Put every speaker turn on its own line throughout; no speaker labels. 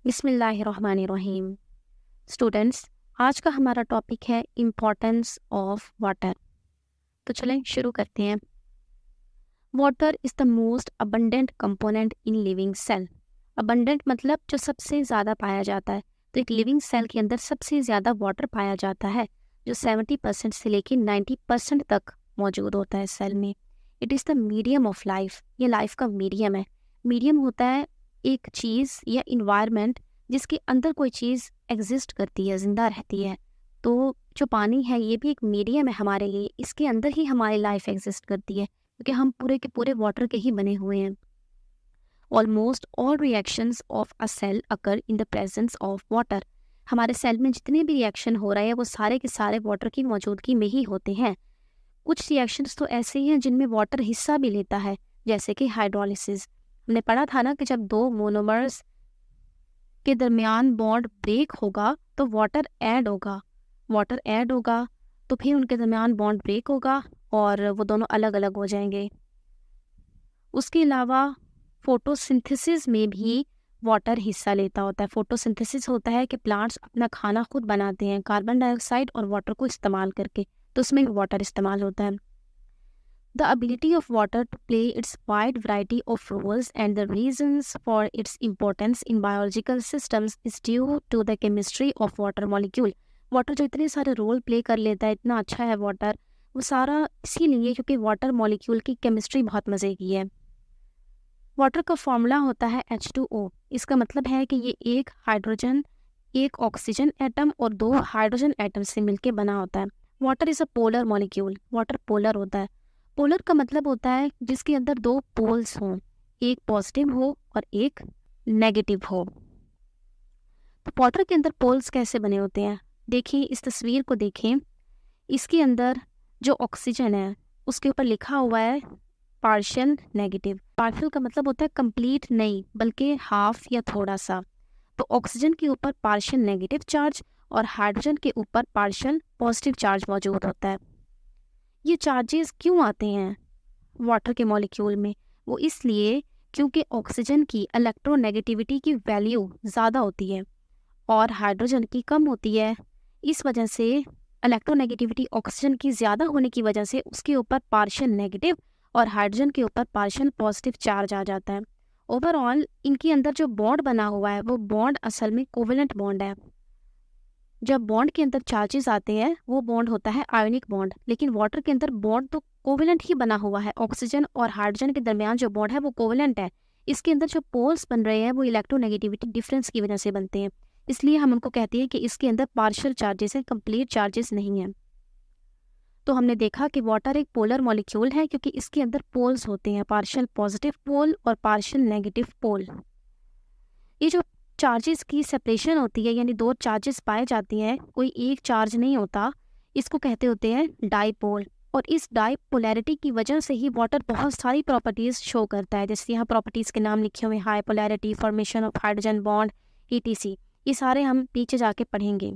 बिस्मिल्लाहिर्रहमानिर्रहीम। स्टूडेंट्स, आज का हमारा टॉपिक है इम्पोर्टेंस ऑफ वाटर। तो चलें शुरू करते हैं। Water is the most abundant component in living cell. Abundant मतलब जो सबसे ज़्यादा पाया जाता है। तो एक लिविंग सेल के अंदर सबसे ज़्यादा वाटर पाया जाता है, जो 70% से लेकर 90% तक मौजूद होता है सेल में। It is the medium of life. ये लाइफ का मीडियम है। मीडियम होता है एक चीज़ या इन्वायरमेंट जिसके अंदर कोई चीज़ एग्जिस्ट करती है, जिंदा रहती है। तो जो पानी है ये भी एक मीडियम है हमारे लिए। इसके अंदर ही हमारी लाइफ एग्जिस्ट करती है, क्योंकि हम पूरे के पूरे वाटर के ही बने हुए हैं। Almost all reactions of a cell occur in the presence of water. हमारे सेल में जितने भी रिएक्शन हो रहे हैं वो सारे के सारे वाटर की मौजूदगी में ही होते हैं। कुछ रिएक्शंस तो ऐसे ही हैं जिनमें वाटर हिस्सा भी लेता है, जैसे कि हाइड्रोलिसिस। हमने पढ़ा था ना कि जब दो मोनोमर्स के दरमियान बॉन्ड ब्रेक होगा तो वाटर ऐड होगा तो फिर उनके दरमियान बॉन्ड ब्रेक होगा और वो दोनों अलग अलग हो जाएंगे। उसके अलावा फोटोसिंथेसिस में भी वाटर हिस्सा लेता होता है। फोटोसिंथेसिस होता है कि प्लांट्स अपना खाना खुद बनाते हैं कार्बन डाइऑक्साइड और वाटर को इस्तेमाल करके, तो उसमें भी वाटर इस्तेमाल होता है। The ability of water to play its wide variety of roles and the reasons for its importance in biological systems is due to the chemistry of water molecule. Water जो इतने सारे रोल प्ले कर लेता है, इतना अच्छा है water, वो सारा इसीलिए क्योंकि वाटर मॉलिक्यूल की केमिस्ट्री बहुत मज़े की है। वाटर का फॉर्मूला होता है H2O। इसका मतलब है कि ये एक हाइड्रोजन, एक ऑक्सीजन एटम और दो हाइड्रोजन एटम से मिलकर बना होता है। Water is a polar molecule. Water polar होता है। पोलर का मतलब होता है जिसके अंदर दो पोल्स हों, एक पॉजिटिव हो और एक नेगेटिव हो। तो वाटर के अंदर पोल्स कैसे बने होते हैं? देखिए इस तस्वीर को देखें। इसके अंदर जो ऑक्सीजन है उसके ऊपर लिखा हुआ है पार्शियल नेगेटिव। पार्शियल का मतलब होता है कंप्लीट नहीं, बल्कि हाफ या थोड़ा सा। तो ऑक्सीजन के ऊपर पार्शियल नेगेटिव चार्ज और हाइड्रोजन के ऊपर पार्शियल पॉजिटिव चार्ज मौजूद होता है। ये चार्जेस क्यों आते हैं वाटर के मॉलिक्यूल में? वो इसलिए क्योंकि ऑक्सीजन की इलेक्ट्रोनेगेटिविटी की वैल्यू ज़्यादा होती है और हाइड्रोजन की कम होती है। इस वजह से इलेक्ट्रोनेगेटिविटी ऑक्सीजन की ज़्यादा होने की वजह से उसके ऊपर पार्शियल नेगेटिव और हाइड्रोजन के ऊपर पार्शियल पॉजिटिव चार्ज आ जाता है। ओवरऑल इनके अंदर जो बॉन्ड बना हुआ है वो बॉन्ड असल में कोवेलेंट बॉन्ड है। जब बॉन्ड के अंदर चार्जेस आते हैं वो बॉन्ड होता है आयोनिक बॉन्ड, लेकिन वाटर के अंदर बॉन्ड तो कोवेलेंट ही बना हुआ है। ऑक्सीजन और हाइड्रोजन के दरमियान जो बॉन्ड है वो कोवेलेंट है। इसके अंदर जो पोल्स बन रहे हैं वो इलेक्ट्रोनेगेटिविटी डिफरेंस की वजह से बनते हैं, इसलिए हम उनको कहते हैं कि इसके अंदर पार्शियल चार्जेस हैं, कंप्लीट चार्जेस नहीं हैं। तो हमने देखा कि वाटर एक पोलर मॉलिक्यूल है क्योंकि इसके अंदर पोल्स होते हैं, पार्शियल पॉजिटिव पोल और पार्शियल नेगेटिव पोल। ये जो चार्जेस की सेपरेशन होती है, यानी दो चार्जेस पाए जाते हैं, कोई एक चार्ज नहीं होता, इसको कहते होते हैं डाईपोल। और इस डाईपोलैरिटी की वजह से ही वाटर बहुत सारी प्रॉपर्टीज़ शो करता है। जैसे यहाँ प्रॉपर्टीज़ के नाम लिखे हुए, high polarity, formation of hydrogen bond, ETC। ये सारे हम पीछे जाके पढ़ेंगे।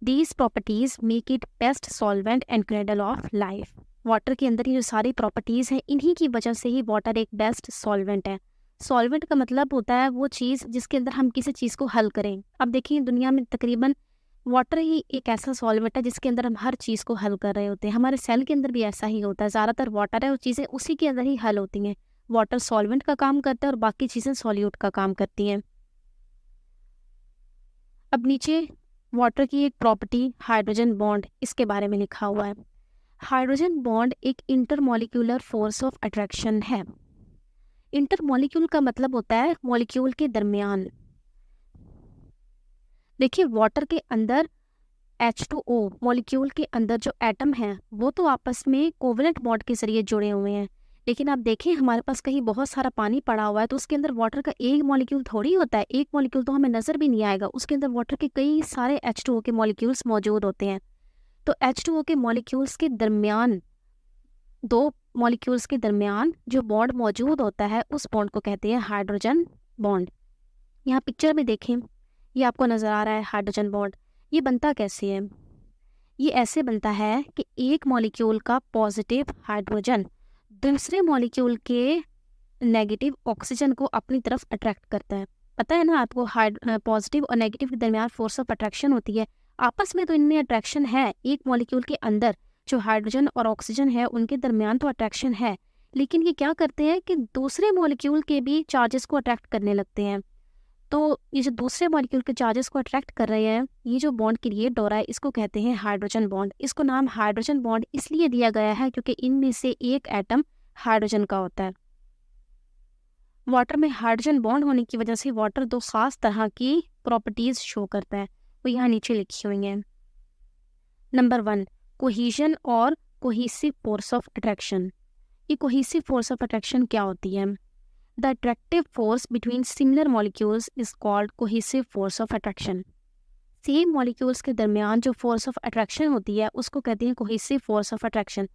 These properties make it best solvent and cradle of life. Water के अंदर ये जो सारी प्रॉपर्टीज़ हैं, इन्हीं की वजह से ही वाटर एक बेस्ट सॉल्वेंट है। सॉल्वेंट का मतलब होता है वो चीज़ जिसके अंदर हम किसी चीज़ को हल करें। अब देखिए दुनिया में तकरीबन वाटर ही एक ऐसा सॉल्वेंट है जिसके अंदर हम हर चीज़ को हल कर रहे होते हैं। हमारे सेल के अंदर भी ऐसा ही होता है, ज़्यादातर वाटर है और चीज़ें उसी के अंदर ही हल होती हैं। वाटर सॉल्वेंट का काम करता है और बाकी चीज़ें सॉल्यूट का काम करती हैं। अब नीचे वाटर की एक प्रॉपर्टी हाइड्रोजन बॉन्ड, इसके बारे में लिखा हुआ है। हाइड्रोजन बॉन्ड एक इंटरमॉलिक्यूलर फोर्स ऑफ अट्रैक्शन है। इंटरमॉलिक्यूल का मतलब होता है मॉलिक्यूल के दरमियान। देखिए वाटर के अंदर H2O मॉलिक्यूल के अंदर जो एटम हैं वो तो आपस में कोवेलेंट बॉन्ड के जरिए जुड़े हुए हैं, लेकिन आप देखें हमारे पास कहीं बहुत सारा पानी पड़ा हुआ है तो उसके अंदर वाटर का एक मॉलिक्यूल थोड़ी होता है। एक मॉलिक्यूल तो हमें नज़र भी नहीं आएगा, उसके अंदर वाटर के कई सारे H2O के मॉलिक्यूल्स मौजूद होते हैं। तो H2O के मॉलिक्यूल्स के दरमियान, दो मॉलिक्यूल्स के दरमियान जो बॉन्ड मौजूद होता है उस बॉन्ड को कहते हैं हाइड्रोजन बॉन्ड। यहाँ पिक्चर में देखें, ये आपको नज़र आ रहा है हाइड्रोजन बॉन्ड। ये बनता कैसे है? ये ऐसे बनता है कि एक मॉलिक्यूल का पॉजिटिव हाइड्रोजन दूसरे मॉलिक्यूल के नेगेटिव ऑक्सीजन को अपनी तरफ अट्रैक्ट करता है पता है ना आपको, पॉजिटिव और नेगेटिव के दरमियान फोर्स ऑफ अट्रैक्शन होती है। आपस में तो इनमें अट्रैक्शन है, एक मॉलिक्यूल के अंदर जो हाइड्रोजन और ऑक्सीजन है उनके दरमियान तो अट्रैक्शन है, लेकिन ये क्या करते हैं कि दूसरे मॉलिक्यूल के भी चार्जेस को अट्रैक्ट करने लगते हैं। तो ये जो दूसरे मॉलिक्यूल के चार्जेस को अट्रैक्ट कर रहे हैं, ये जो बॉन्ड क्रिएट हो रहा है इसको कहते हैं हाइड्रोजन बॉन्ड। इसको नाम हाइड्रोजन बॉन्ड इसलिए दिया गया है क्योंकि इनमें से एक एटम हाइड्रोजन का होता है। वाटर में हाइड्रोजन बॉन्ड होने की वजह से वाटर दो खास तरह की प्रॉपर्टीज शो करता है, वो यहाँ नीचे लिखी हुई हैं। नंबर 1, कोहीजन और कोहेसिव फोर्स ऑफ अट्रैक्शन। ये कोहेसिव फोर्स ऑफ अट्रैक्शन क्या होती है? The attractive force between similar molecules is called cohesive force of attraction. Same molecules के दरमियान जो फोर्स ऑफ अट्रैक्शन होती है उसको कहते हैं कोहेसिव फोर्स ऑफ अट्रैक्शन।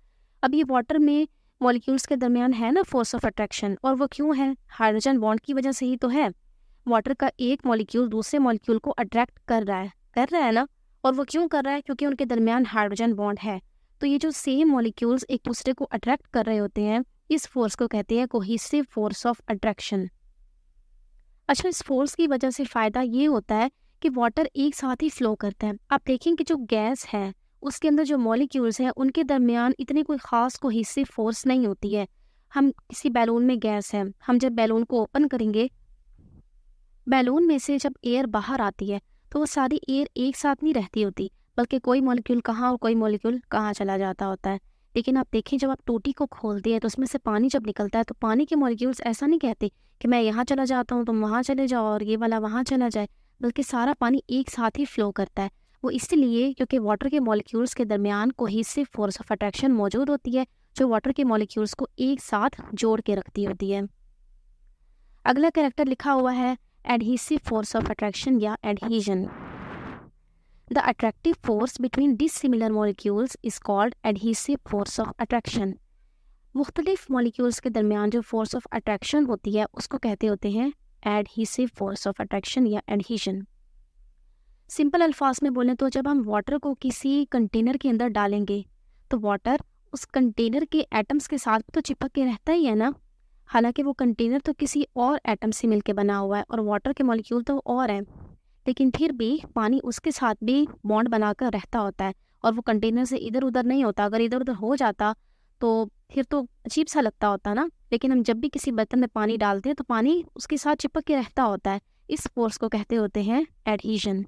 अब ये वाटर में मॉलिक्यूल्स के दरमियान है ना फोर्स ऑफ अट्रैक्शन, और वो क्यों है? हाइड्रोजन बॉन्ड की वजह से ही तो है। वाटर का एक मॉलिक्यूल दूसरे मॉलिक्यूल को अट्रैक्ट कर रहा है ना, और वो क्यों कर रहा है? क्योंकि उनके दरमियान हाइड्रोजन बॉन्ड है। तो ये जो सेम मॉलिक्यूल्स एक दूसरे को अट्रैक्ट कर रहे होते हैं, इस फोर्स को कहते हैं कोहेसिव फोर्स ऑफ अट्रैक्शन। अच्छा, इस फोर्स की वजह से फ़ायदा ये होता है कि वाटर एक साथ ही फ्लो करता है। आप देखें कि जो गैस है उसके अंदर जो मॉलिक्यूल्स हैं उनके दरमियान इतनी कोई ख़ास कोहेसिव फोर्स नहीं होती है। हम किसी बैलून में गैस है, हम जब बैलून को ओपन करेंगे, बैलून में से जब एयर बाहर आती है तो वो सारी एयर एक साथ नहीं रहती होती, बल्कि कोई मॉलिक्यूल कहाँ और कोई मॉलिक्यूल कहाँ चला जाता होता है। लेकिन आप देखें जब आप टोटी को खोलते हैं तो उसमें से पानी जब निकलता है तो पानी के मॉलिक्यूल्स ऐसा नहीं कहते कि मैं यहाँ चला जाता हूँ तुम वहाँ चले जाओ और ये वाला वहाँ चला जाए, बल्कि सारा पानी एक साथ ही फ्लो करता है। वो इसलिए क्योंकि वाटर के मॉलिक्यूल्स के दरमियान कोहेसिव फोर्स ऑफ अट्रैक्शन मौजूद होती है, जो वाटर के मॉलिक्यूल्स को एक साथ जोड़ के रखती होती है। अगला कैरेक्टर लिखा हुआ है एडहेसिव फोर्स ऑफ अट्रैक्शन या adhesion. The attractive force between dissimilar molecules is called adhesive force of attraction. मुख्तलिफ मॉलिक्यूल्स के दरमियान जो फोर्स ऑफ अट्रैक्शन होती है उसको कहते होते हैं एडहेसिव फोर्स ऑफ अट्रैक्शन या एडहेजन। सिंपल अल्फाज में बोलें तो जब हम वाटर को किसी कंटेनर के अंदर डालेंगे तो वाटर उस कंटेनर के एटम्स के साथ तो चिपक के रहता ही है ना। हालांकि वो कंटेनर तो किसी और एटम से मिलके बना हुआ है और वाटर के मॉलिक्यूल तो और हैं, लेकिन फिर भी पानी उसके साथ भी बॉन्ड बनाकर रहता होता है और वो कंटेनर से इधर उधर नहीं होता। अगर इधर उधर हो जाता तो फिर तो अजीब सा लगता होता ना। लेकिन हम जब भी किसी बर्तन में पानी डालते हैं तो पानी उसके साथ चिपक के रहता होता है। इस फोर्स को कहते होते हैं एडहेजन।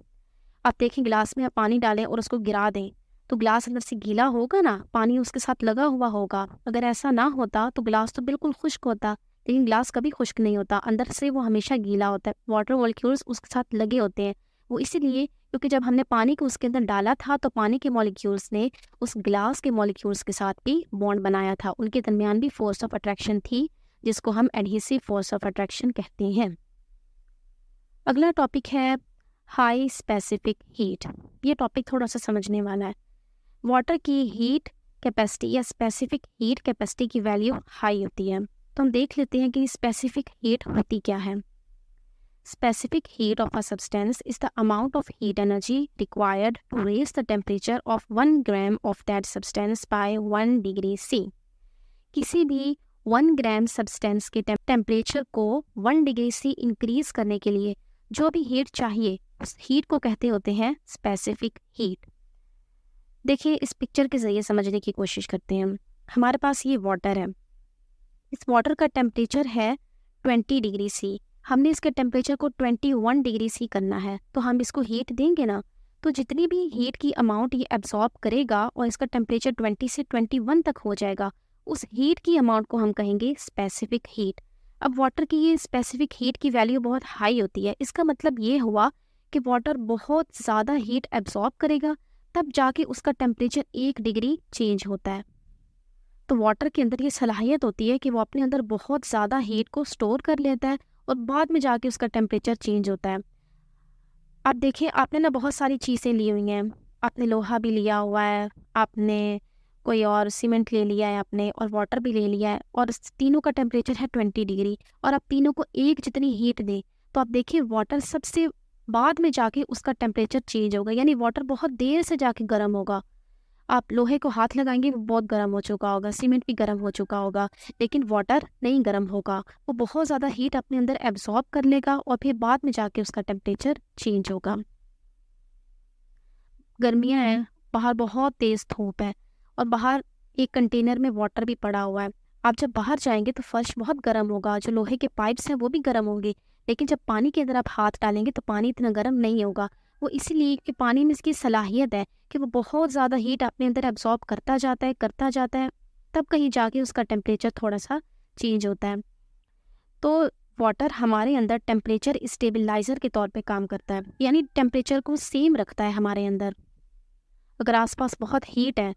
आप देखें गिलास में आप पानी डालें और उसको गिरा दें तो गिलास अंदर से गीला होगा ना, पानी उसके साथ लगा हुआ होगा। अगर ऐसा ना होता तो गिलास तो बिल्कुल खुश्क होता, लेकिन ग्लास कभी खुश्क नहीं होता, अंदर से वो हमेशा गीला होता है। वाटर मॉलिक्यूल्स उसके साथ लगे होते हैं। वो इसीलिए क्योंकि जब हमने पानी को उसके अंदर डाला था तो पानी के मॉलिक्यूल्स ने उस ग्लास के मॉलिक्यूल्स के साथ भी बॉन्ड बनाया था, उनके दरमियान भी फोर्स ऑफ अट्रैक्शन थी, जिसको हम एडहेसिव फोर्स ऑफ अट्रैक्शन कहते हैं। अगला टॉपिक है हाई स्पेसिफिक हीट। ये टॉपिक थोड़ा सा समझने वाला है। वाटर की हीट कैपेसिटी या स्पेसिफिक हीट कैपेसिटी की वैल्यू हाई होती है। तो हम देख लेते हैं कि स्पेसिफिक हीट होती क्या है। Specific heat of a substance is the amount of heat energy required to raise the temperature of 1 gram of that substance by 1 degree C. किसी भी 1 ग्राम सब्सटेंस के टेम्परेचर को 1 डिग्री C इंक्रीज करने के लिए जो भी हीट चाहिए उस हीट को कहते होते हैं स्पेसिफिक हीट। देखिए इस पिक्चर के ज़रिए समझने की कोशिश करते हैं। हमारे पास ये वाटर है, इस वाटर का टेम्परेचर है 20 डिग्री C। हमने इसके टेम्परेचर को 21 डिग्री C करना है, तो हम इसको हीट देंगे ना, तो जितनी भी हीट की अमाउंट ये एब्जॉर्ब करेगा और इसका टेम्परेचर 20 से 21 तक हो जाएगा, उस हीट की अमाउंट को हम कहेंगे स्पेसिफिक हीट। अब वाटर की ये स्पेसिफिक हीट की वैल्यू बहुत हाई होती है। इसका मतलब ये हुआ कि वाटर बहुत ज़्यादा हीट एब्जॉर्ब करेगा, तब जाके उसका टेम्परेचर 1 डिग्री चेंज होता है। तो वाटर के अंदर ये सलाहियत होती है कि वो अपने अंदर बहुत ज़्यादा हीट को स्टोर कर लेता है और बाद में जाके उसका टेम्परेचर चेंज होता है। आप देखिए आपने ना बहुत सारी चीज़ें ली हुई हैं, आपने लोहा भी लिया हुआ है, आपने कोई और सीमेंट ले लिया है आपने, और वाटर भी ले लिया है, और तीनों का टेम्परेचर है 20 डिग्री, और आप तीनों को एक जितनी हीट दें तो आप देखिए वाटर सबसे बाद में जाके उसका टेम्परेचर चेंज होगा, यानी वाटर बहुत देर से जाके गर्म होगा। आप लोहे को हाथ लगाएंगे वो बहुत गर्म हो चुका होगा, सीमेंट भी गर्म हो चुका होगा, लेकिन वाटर नहीं गर्म होगा। वो बहुत ज़्यादा हीट अपने अंदर एब्जॉर्ब कर लेगा और फिर बाद में जाके उसका टेम्परेचर चेंज होगा। गर्मियाँ हैं, बाहर बहुत तेज़ धूप है और बाहर एक कंटेनर में वाटर भी पड़ा हुआ है। आप जब बाहर जाएँगे तो फर्श बहुत गर्म होगा, जो लोहे के पाइप्स हैं वो भी गर्म होंगे, लेकिन जब पानी के अंदर आप हाथ डालेंगे तो पानी इतना गर्म नहीं होगा। वो इसीलिए कि पानी में इसकी सलाहियत है कि वो बहुत ज़्यादा हीट अपने अंदर एब्ज़ॉर्ब करता जाता है, तब कहीं जाके उसका टेम्परेचर थोड़ा-सा चेंज होता है। तो वाटर हमारे अंदर टेम्परेचर स्टेबलाइज़र के तौर पे काम करता है, यानी टेम्परेचर को सेम रखता है हमारे अंदर। अगर आसपास बहुत हीट है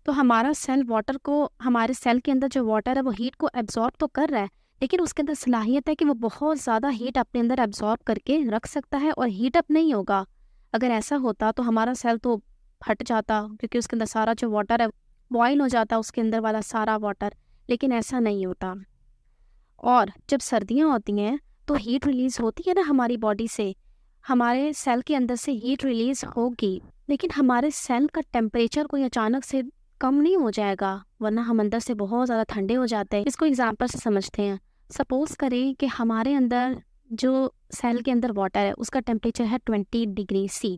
तो हमारा सेल वाटर को, हमारे सेल के अंदर जो वाटर है वो हीट को एब्जॉर्ब तो कर रहा है, लेकिन उसके अंदर सलाहियत है कि वो बहुत ज़्यादा हीट अपने अंदर एब्जॉर्ब करके रख सकता है और हीट अप नहीं होगा। अगर ऐसा होता तो हमारा सेल तो फट जाता, क्योंकि उसके अंदर सारा जो वाटर है बॉयल हो जाता, उसके अंदर वाला सारा वाटर, लेकिन ऐसा नहीं होता। और जब सर्दियाँ होती हैं तो हीट रिलीज़ होती है ना हमारी बॉडी से, हमारे सेल के अंदर से हीट रिलीज़ होगी, लेकिन हमारे सेल का टेम्परेचर कोई अचानक से कम नहीं हो जाएगा, वरना हम अंदर से बहुत ज़्यादा ठंडे हो जाते हैं। इसको एग्जांपल से समझते हैं। सपोज़ करें कि हमारे अंदर जो सेल के अंदर वाटर है उसका टेम्परेचर है 20 डिग्री C।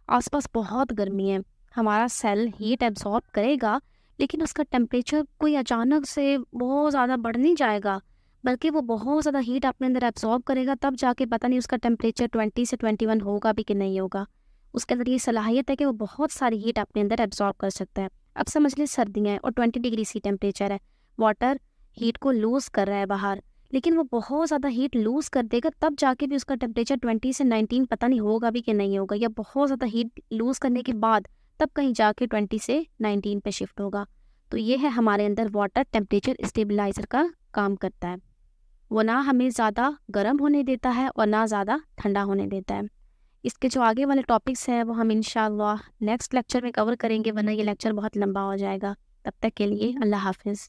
आसपास बहुत गर्मी है, हमारा सेल हीट एब्जॉर्ब करेगा, लेकिन उसका टेम्परेचर कोई अचानक से बहुत ज़्यादा बढ़ नहीं जाएगा, बल्कि वो बहुत ज़्यादा हीट अपने अंदर एब्जॉर्ब करेगा, तब जाके पता नहीं उसका टेम्परेचर 20 से 21 होगा भी कि नहीं होगा। उसके अंदर ये सलाहियत है कि वो बहुत सारी हीट अपने अंदर एब्जॉर्ब कर सकता है। अब समझ लें सर्दियाँ हैं और 20 डिग्री C टेम्परेचर है, वाटर हीट को लूज़ कर रहा है बाहर, लेकिन वो बहुत ज़्यादा हीट लूज़ कर देगा, तब जाके भी उसका टेम्परेचर 20 से 19 पता नहीं होगा भी कि नहीं होगा, या बहुत ज़्यादा हीट लूज़ करने के बाद तब कहीं जाके 20 से 19 पे शिफ्ट होगा। तो ये है हमारे अंदर वाटर टेम्परेचर स्टेबलाइज़र का काम करता है। वो ना हमें ज़्यादा गर्म होने देता है और ना ज़्यादा ठंडा होने देता है। इसके जो आगे वाले टॉपिक्स हैं वो हम इंशाअल्लाह नेक्स्ट लेक्चर में कवर करेंगे, वरना ये लेक्चर बहुत लंबा हो जाएगा। तब तक के लिए अल्लाह हाफ़िज़।